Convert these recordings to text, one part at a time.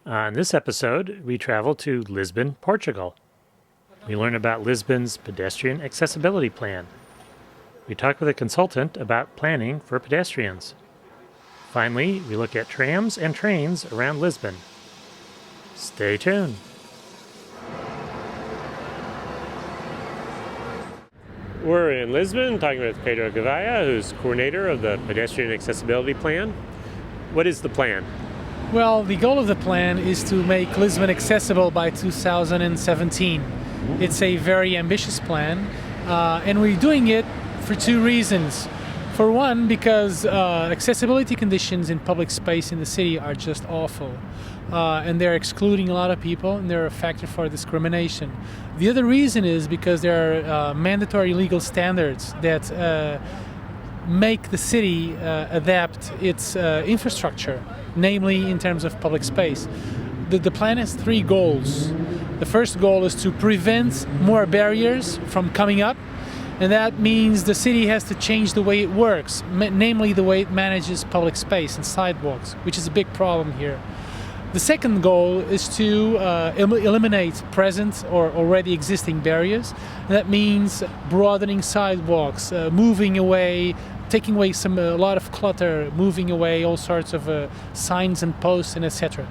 On this episode, we travel to Lisbon, Portugal. We learn about Lisbon's pedestrian accessibility plan. We talk with a consultant about planning for pedestrians. Finally, we look at trams and trains around Lisbon. Stay tuned. We're in Lisbon talking with Pedro Gavaya, who's coordinator of the pedestrian accessibility plan. What is the plan? Well, the goal of the plan is to make Lisbon accessible by 2017. It's a very ambitious plan, and we're doing it for two reasons. For one, because accessibility conditions in public space in the city are just awful, and they're excluding a lot of people, and they're a factor for discrimination. The other reason is because there are mandatory legal standards that make the city adapt its infrastructure, namely in terms of public space. The plan has three goals. The first goal is to prevent more barriers from coming up, and that means the city has to change the way it works, namely the way it manages public space and sidewalks, which is a big problem here. The second goal is to eliminate present or already existing barriers. That means broadening sidewalks, moving away, taking away a lot of clutter, moving away all sorts of signs and posts and etc.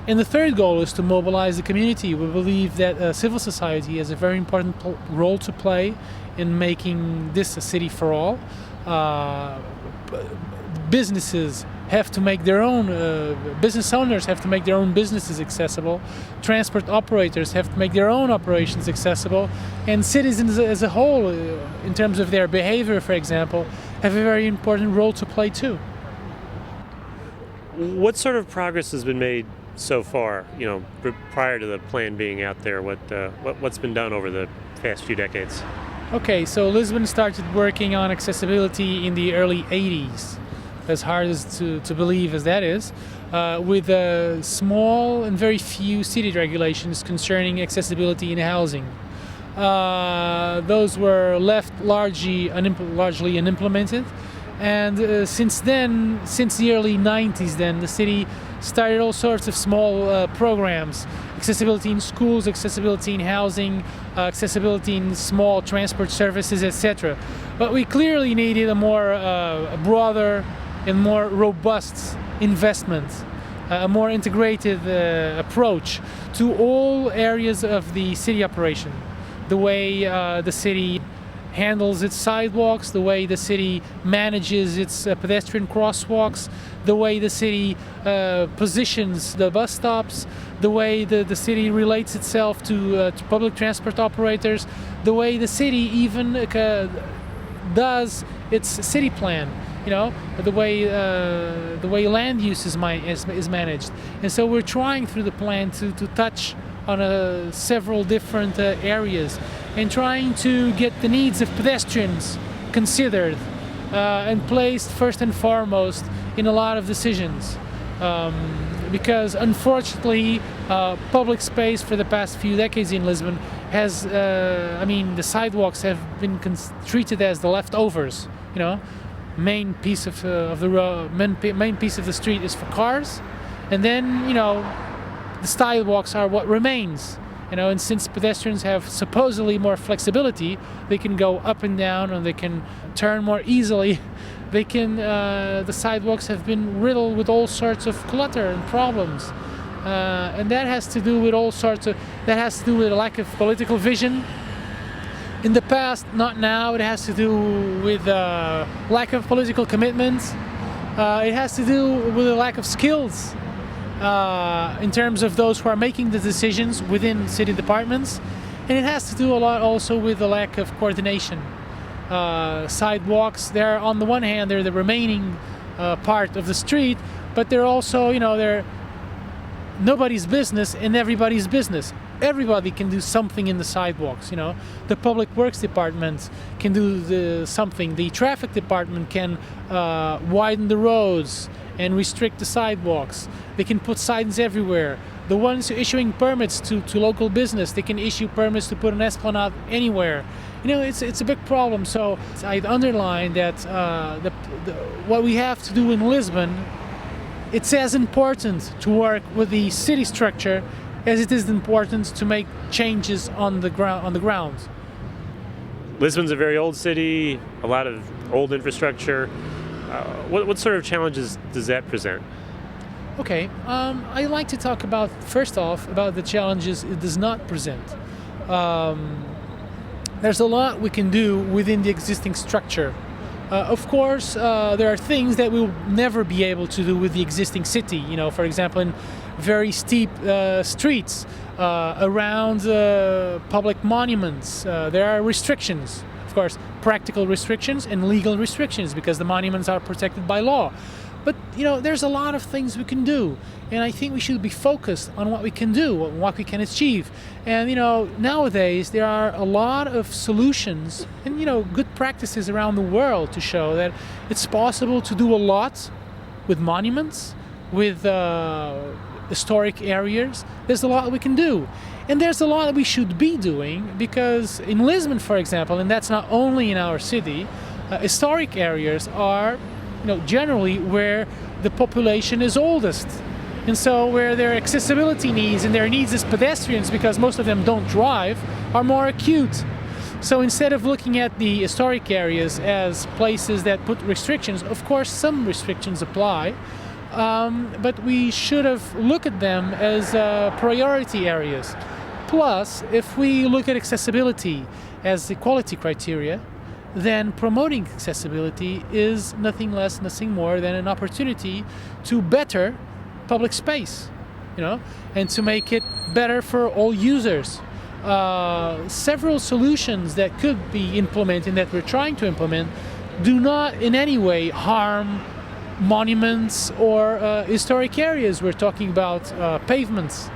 And the third goal is to mobilize the community. We believe that civil society has a very important role to play in making this a city for all. Businesses have to make their own, business owners have to make their own businesses accessible. Transport operators have to make their own operations accessible. And citizens as a whole, in terms of their behavior, for example, have a very important role to play too. What sort of progress has been made so far, prior to the plan being out there? What's been done over the past few decades? Okay, so Lisbon started working on accessibility in the early 80s. As hard as to believe as that is, with small and very few city regulations concerning accessibility in housing. Those were left largely unimplemented, and since the early 90s, the city started all sorts of small programs: accessibility in schools, accessibility in housing, accessibility in small transport services, etc. But we clearly needed a broader and more robust investment, a more integrated approach to all areas of the city operation. The way the city handles its sidewalks, the way the city manages its pedestrian crosswalks, the way the city positions the bus stops, the way the city relates itself to public transport operators, the way the city even does its city plan. The way land use is managed. And so we're trying through the plan to touch on several different areas and trying to get the needs of pedestrians considered and placed first and foremost in a lot of decisions. Because unfortunately, public space for the past few decades in Lisbon has, the sidewalks have been treated as the leftovers, main piece of the road, main piece of the street is for cars, and then the sidewalks are what remains. And since pedestrians have supposedly more flexibility, they can go up and down, and they can turn more easily. The sidewalks have been riddled with all sorts of clutter and problems, and that has to do with a lack of political vision. In the past, not now. It has to do with lack of political commitment. It has to do with a lack of skills in terms of those who are making the decisions within city departments. And it has to do a lot also with the lack of coordination. Sidewalks, they're on the one hand, they're the remaining part of the street, but they're also, they're nobody's business and everybody's business. Everybody can do something in the sidewalks. The public works department can do something. The traffic department can widen the roads and restrict the sidewalks. They can put signs everywhere. The ones issuing permits to local business, they can issue permits to put an esplanade anywhere. It's a big problem. So I'd underline that what we have to do in Lisbon it's as important to work with the city structure as it is important to make changes on the ground. Lisbon's a very old city, a lot of old infrastructure. What sort of challenges does that present? Okay, I like to talk about, first off, about the challenges it does not present. There's a lot we can do within the existing structure. Of course, there are things that we'll never be able to do with the existing city. You know, for example, in very steep streets around public monuments, there are restrictions. Of course, practical restrictions and legal restrictions because the monuments are protected by law. But there's a lot of things we can do, and I think we should be focused on what we can do, what we can achieve. And nowadays there are a lot of solutions and good practices around the world to show that it's possible to do a lot with monuments, with historic areas. There's a lot we can do, and there's a lot that we should be doing because in Lisbon, for example, and that's not only in our city, historic areas are generally where the population is oldest, and so where their accessibility needs and their needs as pedestrians, because most of them don't drive, are more acute. So instead of looking at the historic areas as places that put restrictions, of course some restrictions apply, but we should have looked at them as priority areas. Plus, if we look at accessibility as the quality criteria, then promoting accessibility is nothing less, nothing more than an opportunity to better public space, and to make it better for all users. Several solutions that could be implemented, that we're trying to implement, do not in any way harm monuments or historic areas. We're talking about pavements.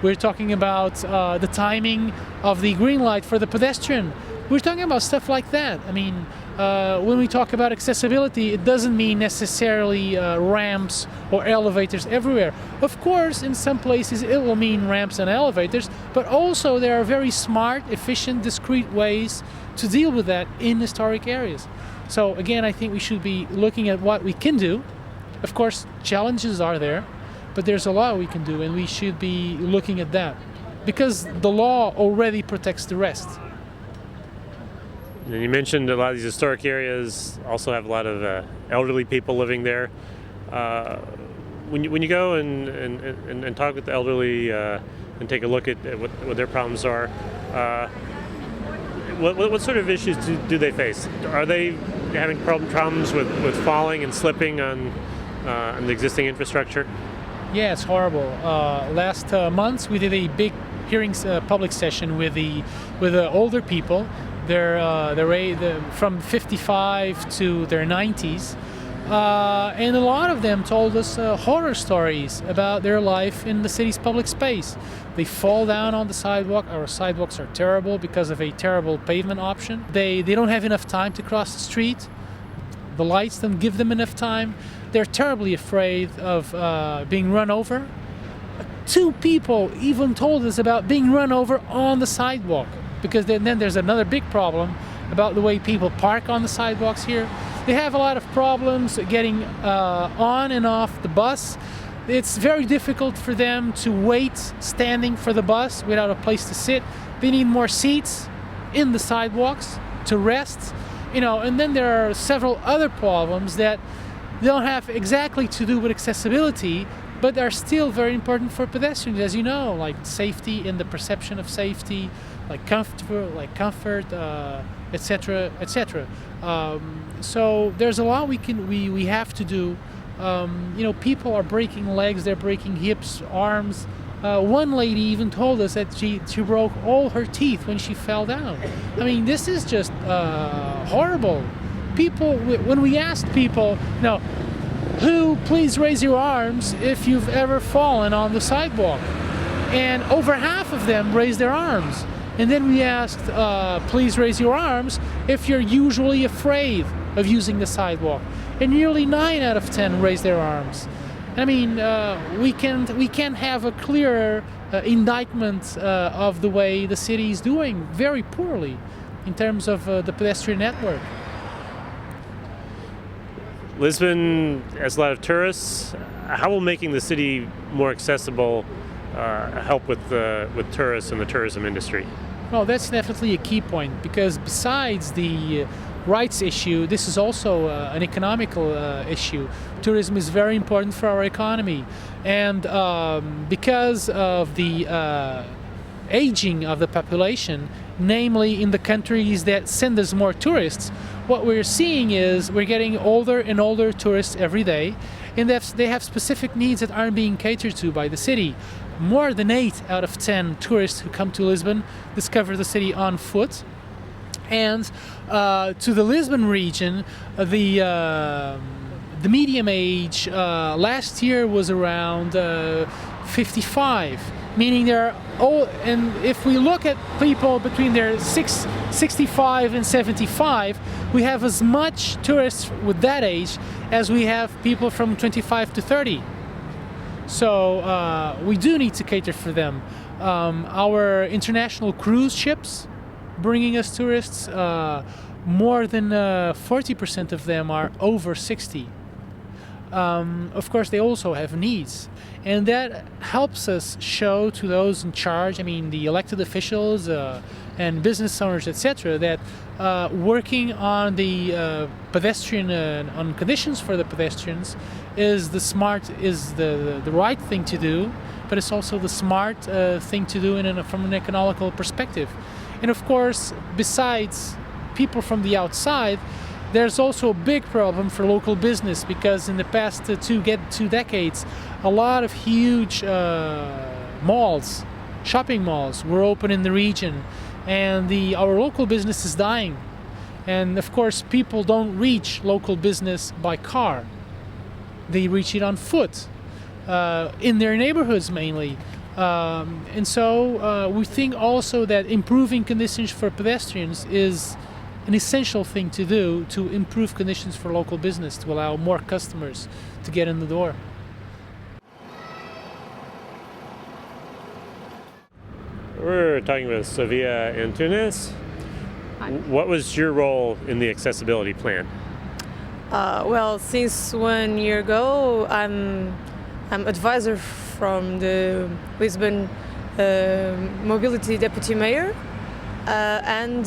We're talking about the timing of the green light for the pedestrian. We're talking about stuff like that. I mean, when we talk about accessibility, it doesn't mean necessarily ramps or elevators everywhere. Of course, in some places it will mean ramps and elevators, but also there are very smart, efficient, discrete ways to deal with that in historic areas. So again, I think we should be looking at what we can do. Of course, challenges are there, but there's a lot we can do, and we should be looking at that because the law already protects the rest. And you mentioned a lot of these historic areas also have a lot of elderly people living there. When you go and talk with the elderly and take a look at what their problems are, what sort of issues do they face? Are they having problems with falling and slipping on the existing infrastructure? Yeah, it's horrible. Last month we did a big hearings public session with the older people. They're from 55 to their 90s, and a lot of them told us horror stories about their life in the city's public space. They fall down on the sidewalk. Our sidewalks are terrible because of a terrible pavement option. They don't have enough time to cross the street. The lights don't give them enough time. They're terribly afraid of being run over. 2 people even told us about being run over on the sidewalk. Because then there's another big problem about the way people park on the sidewalks here. They have a lot of problems getting on and off the bus. It's very difficult for them to wait standing for the bus without a place to sit. They need more seats in the sidewalks to rest. And then there are several other problems that don't have exactly to do with accessibility, but are still very important for pedestrians, as you know, like safety and the perception of safety, like comfort, etc., etc. So there's a lot we have to do. People are breaking legs, they're breaking hips, arms. One lady even told us that she broke all her teeth when she fell down. I mean, this is just horrible. People, when we asked people, who please raise your arms if you've ever fallen on the sidewalk, and over half of them raised their arms. And then we asked, please raise your arms if you're usually afraid of using the sidewalk. And nearly 9 out of 10 raised their arms. I mean, we can have a clearer indictment of the way the city is doing very poorly in terms of the pedestrian network. Lisbon has a lot of tourists. how will making the city more accessible help with tourists and the tourism industry? Well, that's definitely a key point, because besides the rights issue, this is also an economical issue. Tourism is very important for our economy, and because of the aging of the population, namely in the countries that send us more tourists, what we're seeing is we're getting older and older tourists every day, and they have specific needs that aren't being catered to by the city. More than 8 out of 10 tourists who come to Lisbon discover the city on foot. And to the Lisbon region, the medium age last year was around 55, meaning they're old. And if we look at people between their 65 and 75, we have as much tourists with that age as we have people from 25 to 30. So we do need to cater for them. Our international cruise ships bringing us tourists, more than 40% of them are over 60. Of course, they also have needs, and that helps us show to those in charge, I mean the elected officials and business owners, etc., that working on the pedestrian, on conditions for the pedestrians is the right thing to do, but it's also the smart thing to do from an economical perspective. And of course, besides people from the outside, there's also a big problem for local business, because in the past two decades, a lot of huge malls, shopping malls, were open in the region, and our local business is dying. And of course, people don't reach local business by car; they reach it on foot, in their neighborhoods mainly. And so we think also that improving conditions for pedestrians is an essential thing to do to improve conditions for local business, to allow more customers to get in the door. We're talking with Sofia Antunes. What was your role in the accessibility plan? Well, since 1 year ago, I'm advisor from the Lisbon Mobility Deputy Mayor, and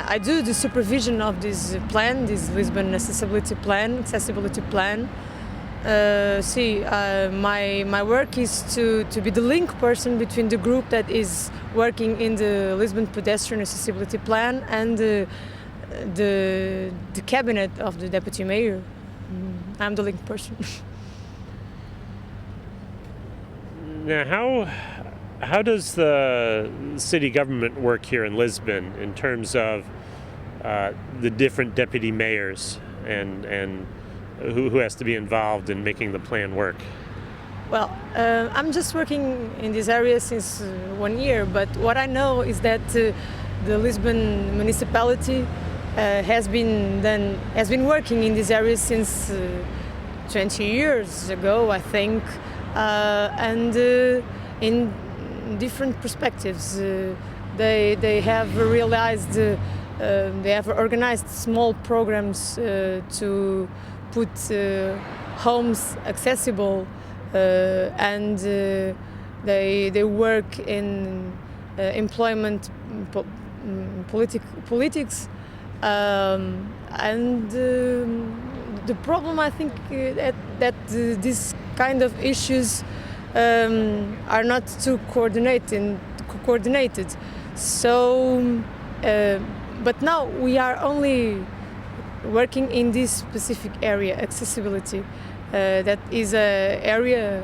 I do the supervision of this plan, this Lisbon accessibility plan. My work is to be the link person between the group that is working in the Lisbon pedestrian accessibility plan and the cabinet of the deputy mayor. I'm the link person. Now, how does the city government work here in Lisbon in terms of the different deputy mayors and who has to be involved in making the plan work? Well, I'm just working in this area since 1 year, but what I know is that the Lisbon municipality has been working in this area since 20 years ago, I think, and in different perspectives. They have realized, they have organized small programs to put homes accessible, and they work in employment politics, and the problem, I think, that this kind of issues are not too coordinated. So, but now we are only working in this specific area, accessibility. That is an area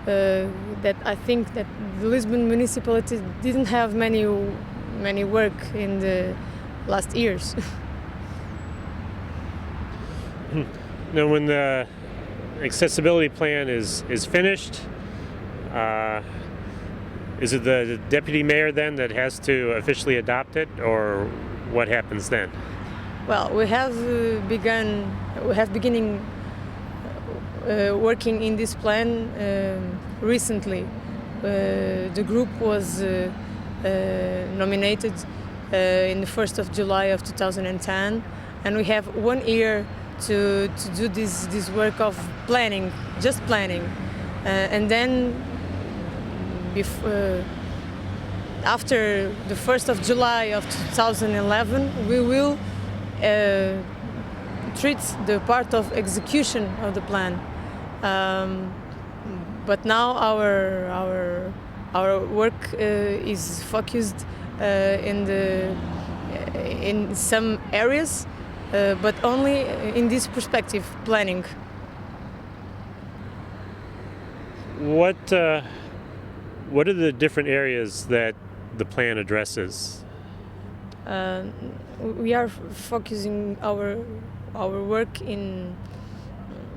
that I think that the Lisbon municipality didn't have many work in the last years. Now, when the accessibility plan is finished, is it the deputy mayor then that has to officially adopt it, or what happens then? Well, we have beginning working in this plan recently. The group was nominated in the 1st of July of 2010, and we have 1 year to do this work of planning, just planning, and then after the 1st of July of 2011 we will treat the part of execution of the plan. But now our work is focused in some areas, but only in this perspective, planning. What are the different areas that the plan addresses? We are focusing our work in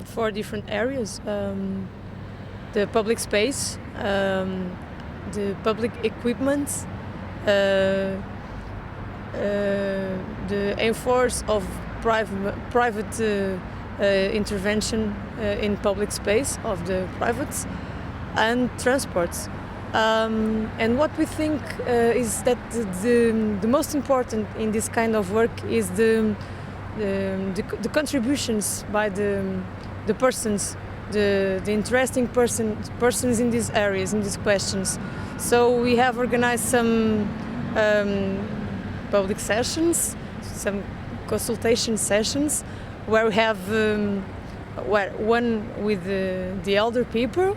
4 different areas: the public space, the public equipment, the enforce of private intervention in public space of the privates, and transports. And what we think is that the most important in this kind of work is the contributions by the persons, the interesting persons in these areas, in these questions. So we have organized some public sessions, some consultation sessions, where we have one with the elder people,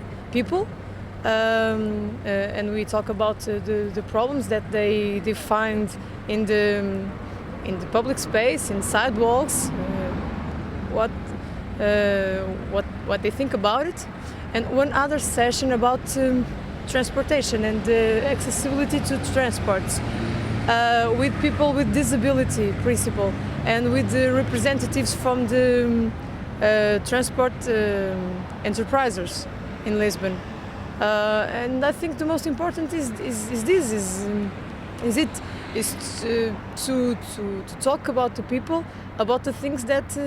and we talk about the problems that they find in the public space, in sidewalks, what they think about it, and one other session about transportation and accessibility to transports with people with disability principle and with the representatives from the transport enterprises in Lisbon. And I think the most important is to talk about the people, about the things that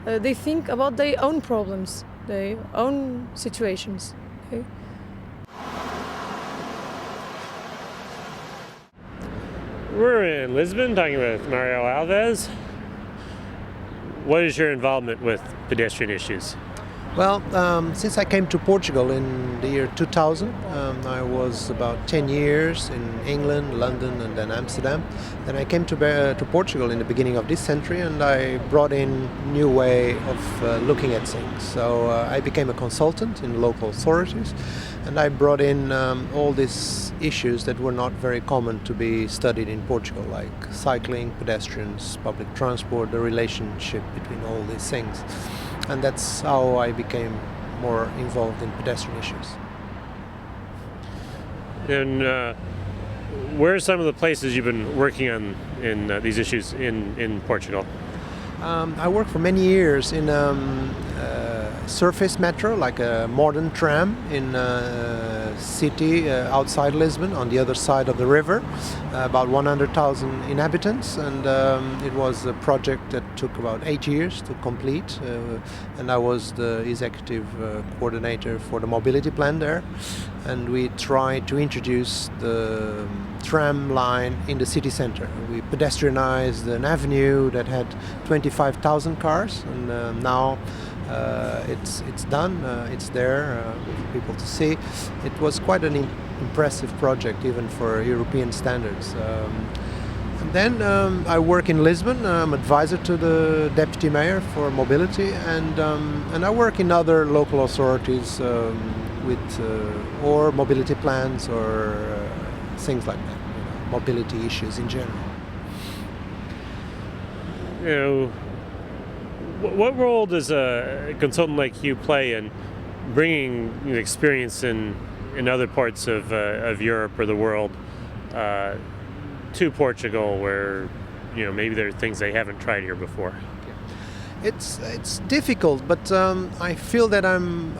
they think about their own problems, their own situations. Okay? We're in Lisbon talking with Mario Alves. What is your involvement with pedestrian issues? Well, since I came to Portugal in the year 2000, I was about 10 years in England, London, and then Amsterdam. Then I came to Portugal in the beginning of this century, and I brought in a new way of looking at things. So I became a consultant in local authorities, and I brought in all these issues that were not very common to be studied in Portugal, like cycling, pedestrians, public transport, the relationship between all these things. And that's how I became more involved in pedestrian issues. And where are some of the places you've been working on in these issues in Portugal? I worked for many years in surface metro, like a modern tram in a city outside Lisbon, on the other side of the river, about 100,000 inhabitants, and it was a project that took about 8 years to complete, and I was the executive coordinator for the mobility plan there, and we tried to introduce the tram line in the city center. We pedestrianized an avenue that had 25,000 cars, and now it's done. It's there for people to see. It was quite an impressive project, even for European standards. And then I work in Lisbon. I'm advisor to the deputy mayor for mobility, and I work in other local authorities with or mobility plans or things like that. Mobility issues in general. You know, what role does a consultant like you play in bringing experience in other parts of Europe or the world to Portugal, where maybe there are things they haven't tried here before? It's difficult, but I feel that I'm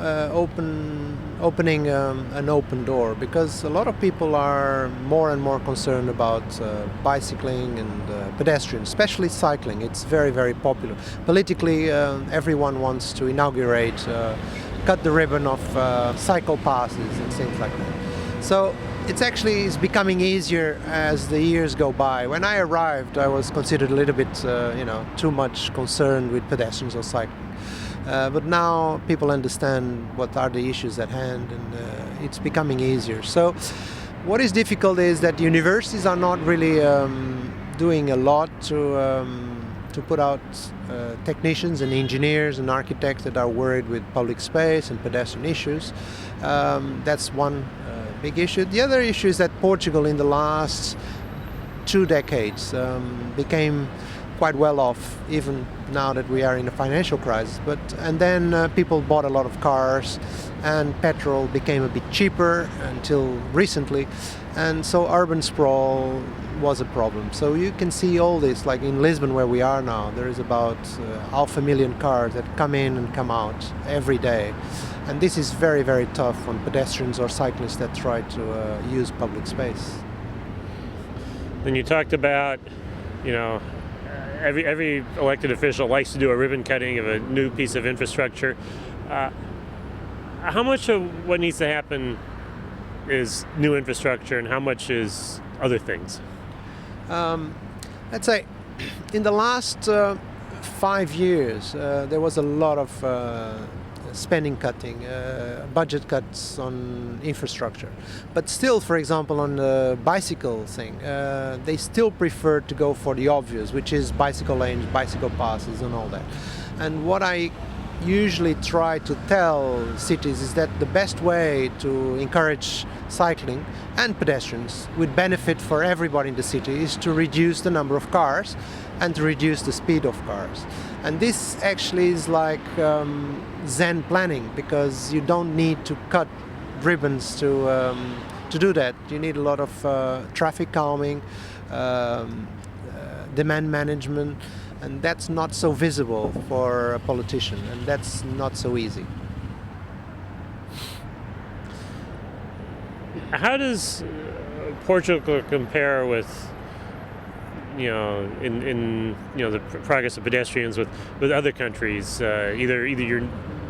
opening an open door, because a lot of people are more and more concerned about bicycling and pedestrians, especially cycling. It's very, very popular. Politically, everyone wants to inaugurate, cut the ribbon of cycle passes and things like that. So it's actually is becoming easier as the years go by. When I arrived, I was considered a little bit, too much concerned with pedestrians or cycling. But now people understand what are the issues at hand, and it's becoming easier. So what is difficult is that universities are not really doing a lot to put out technicians and engineers and architects that are worried with public space and pedestrian issues. That's one big issue. The other issue is that Portugal in the last 2 decades became quite well off, even now that we are in a financial crisis. And then people bought a lot of cars, and petrol became a bit cheaper until recently, and so urban sprawl was a problem. So you can see all this, like in Lisbon where we are now, there is about 500,000 cars that come in and come out every day, and this is very, very tough on pedestrians or cyclists that try to use public space. Then you talked about, every elected official likes to do a ribbon cutting of a new piece of infrastructure. How much of what needs to happen is new infrastructure, and how much is other things? Let's say in the last 5 years there was a lot of spending cutting, budget cuts on infrastructure. But still, for example, on the bicycle thing, they still prefer to go for the obvious, which is bicycle lanes, bicycle passes and all that. And what I usually try to tell cities is that the best way to encourage cycling and pedestrians with benefit for everybody in the city is to reduce the number of cars and to reduce the speed of cars. And this actually is like Zen planning, because you don't need to cut ribbons to do that. You need a lot of traffic calming, demand management, and that's not so visible for a politician, and that's not so easy. How does Portugal compare with, in the progress of pedestrians with other countries, either your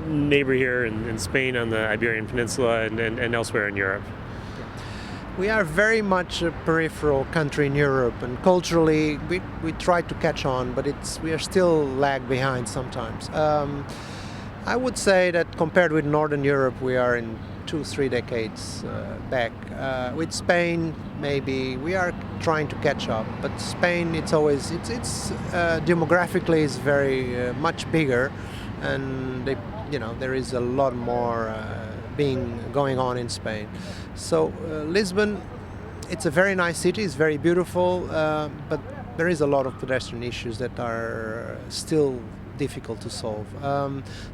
neighbor here in Spain on the Iberian Peninsula and elsewhere in Europe? We are very much a peripheral country in Europe, and culturally we try to catch on, but we are still lag behind sometimes. I would say that compared with Northern Europe, we are in 2-3 decades back. With Spain, maybe we are trying to catch up, but Spain, it's demographically is very much bigger, and there is a lot more going on in Spain. So Lisbon, it's a very nice city, it's very beautiful, but there is a lot of pedestrian issues that are still difficult to solve.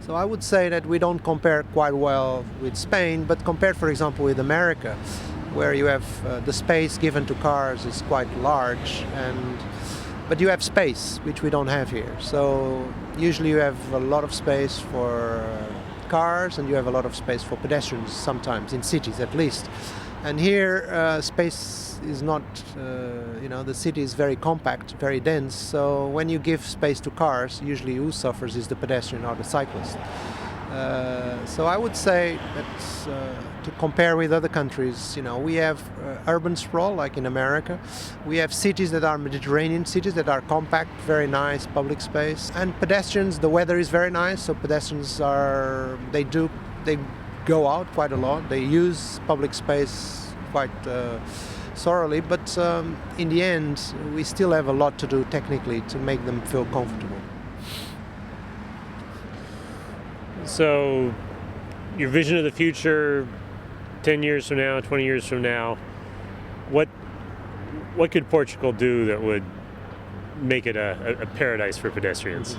So I would say that we don't compare quite well with Spain, but compared, for example, with America, where you have the space given to cars is quite large, but you have space, which we don't have here. So usually you have a lot of space for cars, and you have a lot of space for pedestrians sometimes, in cities at least. And here space is not, the city is very compact, very dense, so when you give space to cars, usually who suffers is the pedestrian or the cyclist. So I would say that to compare with other countries, we have urban sprawl like in America. We have cities that are Mediterranean cities that are compact, very nice public space. And pedestrians, the weather is very nice, so pedestrians they go out quite a lot. They use public space quite thoroughly, but in the end, we still have a lot to do technically to make them feel comfortable. So, your vision of the future, 10 years from now, 20 years from now, what could Portugal do that would make it a paradise for pedestrians?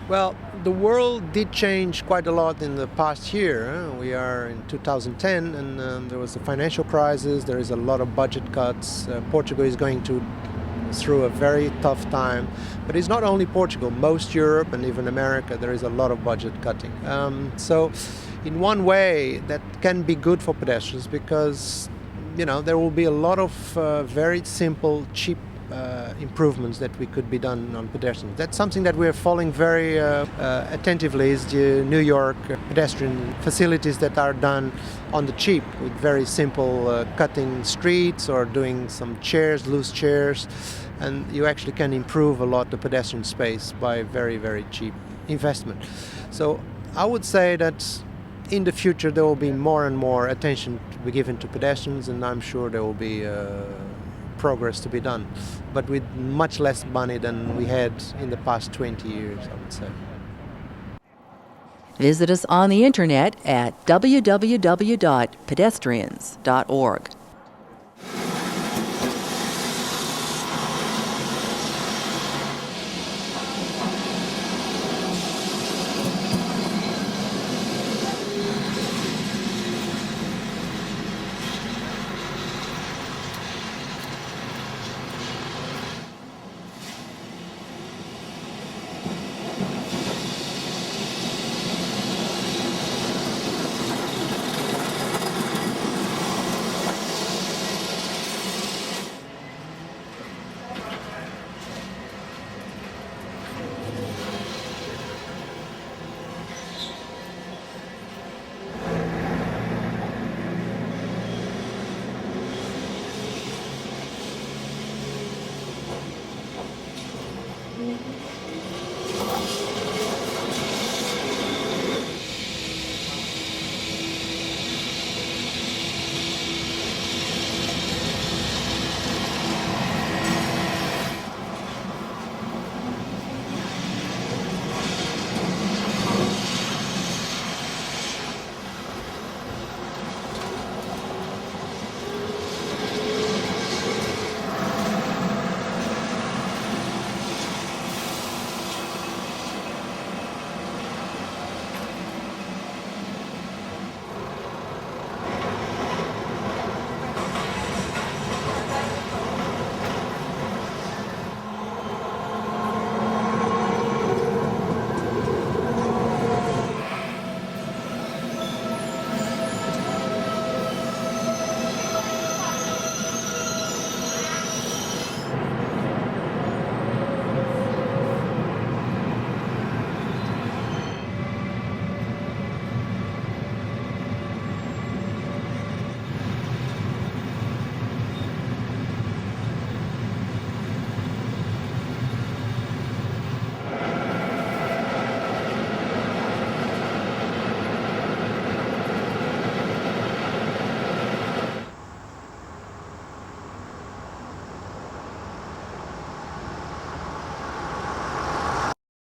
Well, the world did change quite a lot in the past year. We are in 2010, and there was a financial crisis. There is a lot of budget cuts. Portugal is going through a very tough time. But it's not only Portugal. Most Europe and even America, there is a lot of budget cutting. So in one way, that can be good for pedestrians, because there will be a lot of very simple, cheap improvements that we could be done on pedestrians. That's something that we're following very attentively, is the New York pedestrian facilities that are done on the cheap with very simple cutting streets or doing some chairs, loose chairs, and you actually can improve a lot the pedestrian space by very, very cheap investment. So I would say that in the future there will be more and more attention to be given to pedestrians, and I'm sure there will be progress to be done, but with much less money than we had in the past 20 years, I would say. Visit us on the internet at www.pedestrians.org.